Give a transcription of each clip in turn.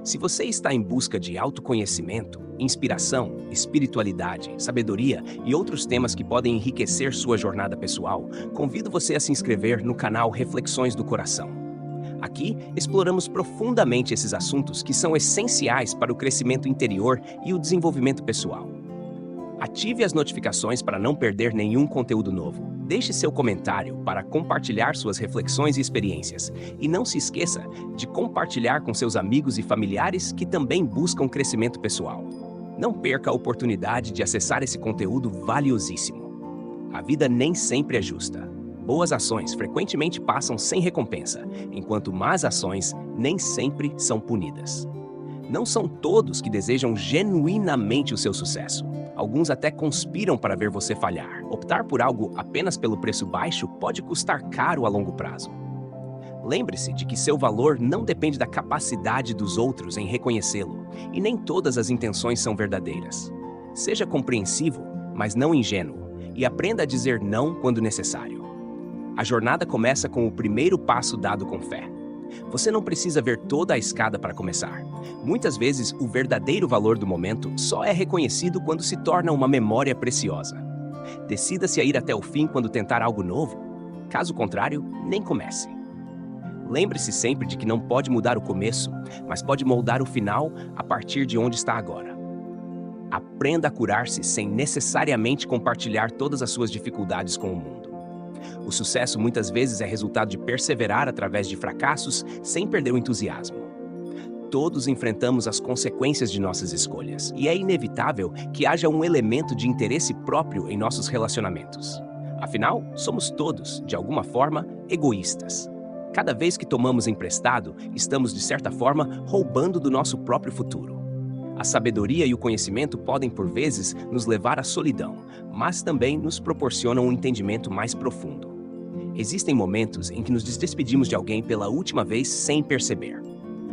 Se você está em busca de autoconhecimento, inspiração, espiritualidade, sabedoria e outros temas que podem enriquecer sua jornada pessoal, convido você a se inscrever no canal Reflexões do Coração. Aqui, exploramos profundamente esses assuntos que são essenciais para o crescimento interior e o desenvolvimento pessoal. Ative as notificações para não perder nenhum conteúdo novo. Deixe seu comentário para compartilhar suas reflexões e experiências. E não se esqueça de compartilhar com seus amigos e familiares que também buscam crescimento pessoal. Não perca a oportunidade de acessar esse conteúdo valiosíssimo. A vida nem sempre é justa. Boas ações frequentemente passam sem recompensa, enquanto más ações nem sempre são punidas. Não são todos que desejam genuinamente o seu sucesso. Alguns até conspiram para ver você falhar. Optar por algo apenas pelo preço baixo pode custar caro a longo prazo. Lembre-se de que seu valor não depende da capacidade dos outros em reconhecê-lo, e nem todas as intenções são verdadeiras. Seja compreensivo, mas não ingênuo, e aprenda a dizer não quando necessário. A jornada começa com o primeiro passo dado com fé. Você não precisa ver toda a escada para começar. Muitas vezes, o verdadeiro valor do momento só é reconhecido quando se torna uma memória preciosa. Decida-se a ir até o fim quando tentar algo novo. Caso contrário, nem comece. Lembre-se sempre de que não pode mudar o começo, mas pode moldar o final a partir de onde está agora. Aprenda a curar-se sem necessariamente compartilhar todas as suas dificuldades com o mundo. O sucesso muitas vezes é resultado de perseverar através de fracassos sem perder o entusiasmo. Todos enfrentamos as consequências de nossas escolhas, e é inevitável que haja um elemento de interesse próprio em nossos relacionamentos. Afinal, somos todos, de alguma forma, egoístas. Cada vez que tomamos emprestado, estamos, de certa forma, roubando do nosso próprio futuro. A sabedoria e o conhecimento podem, por vezes, nos levar à solidão, mas também nos proporcionam um entendimento mais profundo. Existem momentos em que nos despedimos de alguém pela última vez sem perceber.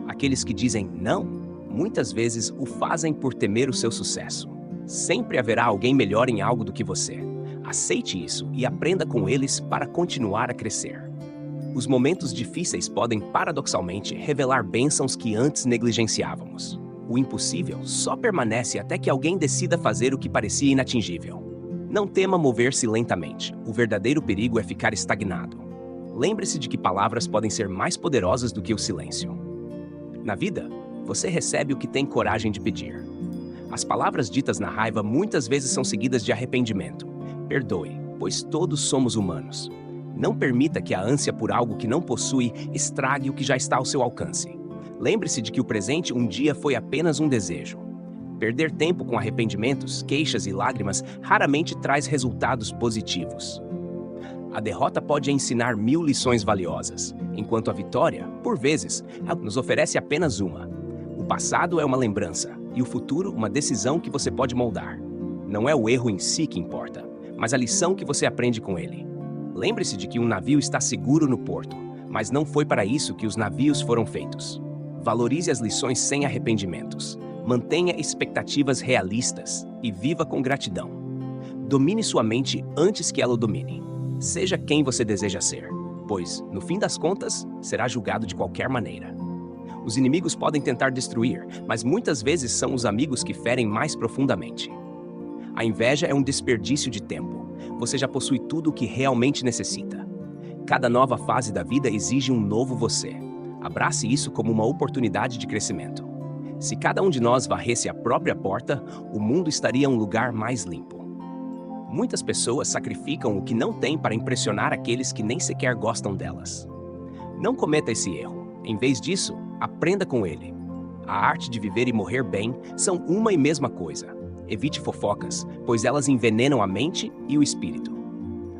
Aqueles que dizem não, muitas vezes o fazem por temer o seu sucesso. Sempre haverá alguém melhor em algo do que você. Aceite isso e aprenda com eles para continuar a crescer. Os momentos difíceis podem, paradoxalmente, revelar bênçãos que antes negligenciávamos. O impossível só permanece até que alguém decida fazer o que parecia inatingível. Não tema mover-se lentamente. O verdadeiro perigo é ficar estagnado. Lembre-se de que palavras podem ser mais poderosas do que o silêncio. Na vida, você recebe o que tem coragem de pedir. As palavras ditas na raiva muitas vezes são seguidas de arrependimento. Perdoe, pois todos somos humanos. Não permita que a ânsia por algo que não possui estrague o que já está ao seu alcance. Lembre-se de que o presente um dia foi apenas um desejo. Perder tempo com arrependimentos, queixas e lágrimas raramente traz resultados positivos. A derrota pode ensinar 1000 lições valiosas, enquanto a vitória, por vezes, nos oferece apenas uma. O passado é uma lembrança, e o futuro uma decisão que você pode moldar. Não é o erro em si que importa, mas a lição que você aprende com ele. Lembre-se de que um navio está seguro no porto, mas não foi para isso que os navios foram feitos. Valorize as lições sem arrependimentos. Mantenha expectativas realistas e viva com gratidão. Domine sua mente antes que ela o domine. Seja quem você deseja ser, pois, no fim das contas, será julgado de qualquer maneira. Os inimigos podem tentar destruir, mas muitas vezes são os amigos que ferem mais profundamente. A inveja é um desperdício de tempo. Você já possui tudo o que realmente necessita. Cada nova fase da vida exige um novo você. Abrace isso como uma oportunidade de crescimento. Se cada um de nós varresse a própria porta, o mundo estaria um lugar mais limpo. Muitas pessoas sacrificam o que não têm para impressionar aqueles que nem sequer gostam delas. Não cometa esse erro. Em vez disso, aprenda com ele. A arte de viver e morrer bem são uma e mesma coisa. Evite fofocas, pois elas envenenam a mente e o espírito.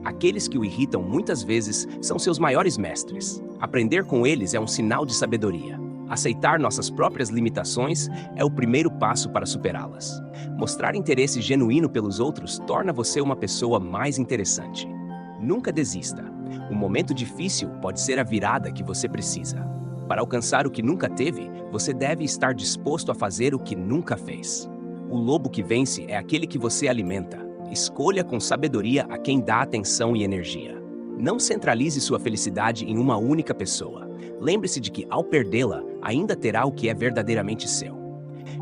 Aqueles que o irritam muitas vezes são seus maiores mestres. Aprender com eles é um sinal de sabedoria. Aceitar nossas próprias limitações é o primeiro passo para superá-las. Mostrar interesse genuíno pelos outros torna você uma pessoa mais interessante. Nunca desista. Um momento difícil pode ser a virada que você precisa. Para alcançar o que nunca teve, você deve estar disposto a fazer o que nunca fez. O lobo que vence é aquele que você alimenta. Escolha com sabedoria a quem dá atenção e energia. Não centralize sua felicidade em uma única pessoa. Lembre-se de que, ao perdê-la, ainda terá o que é verdadeiramente seu.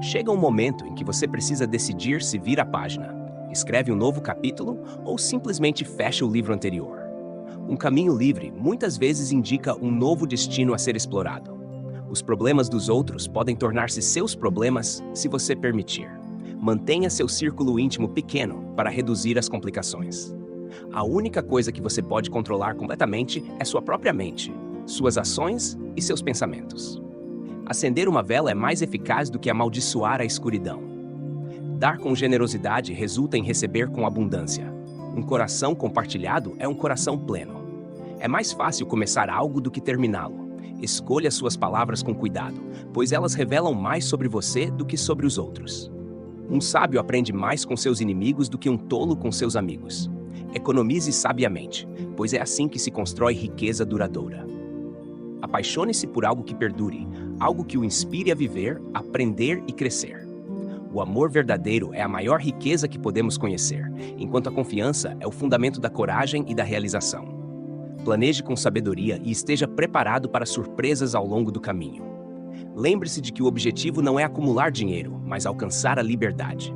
Chega um momento em que você precisa decidir se vira a página, escreve um novo capítulo ou simplesmente fecha o livro anterior. Um caminho livre muitas vezes indica um novo destino a ser explorado. Os problemas dos outros podem tornar-se seus problemas se você permitir. Mantenha seu círculo íntimo pequeno para reduzir as complicações. A única coisa que você pode controlar completamente é sua própria mente, suas ações e seus pensamentos. Acender uma vela é mais eficaz do que amaldiçoar a escuridão. Dar com generosidade resulta em receber com abundância. Um coração compartilhado é um coração pleno. É mais fácil começar algo do que terminá-lo. Escolha suas palavras com cuidado, pois elas revelam mais sobre você do que sobre os outros. Um sábio aprende mais com seus inimigos do que um tolo com seus amigos. Economize sabiamente, pois é assim que se constrói riqueza duradoura. Apaixone-se por algo que perdure, algo que o inspire a viver, aprender e crescer. O amor verdadeiro é a maior riqueza que podemos conhecer, enquanto a confiança é o fundamento da coragem e da realização. Planeje com sabedoria e esteja preparado para surpresas ao longo do caminho. Lembre-se de que o objetivo não é acumular dinheiro, mas alcançar a liberdade.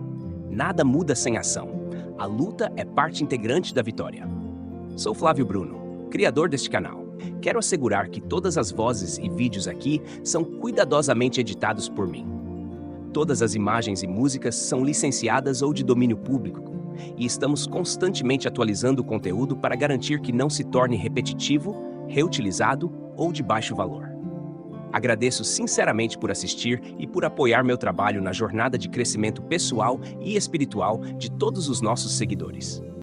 Nada muda sem ação. A luta é parte integrante da vitória. Sou Flávio Bruno, criador deste canal. Quero assegurar que todas as vozes e vídeos aqui são cuidadosamente editados por mim. Todas as imagens e músicas são licenciadas ou de domínio público, e estamos constantemente atualizando o conteúdo para garantir que não se torne repetitivo, reutilizado ou de baixo valor. Agradeço sinceramente por assistir e por apoiar meu trabalho na jornada de crescimento pessoal e espiritual de todos os nossos seguidores.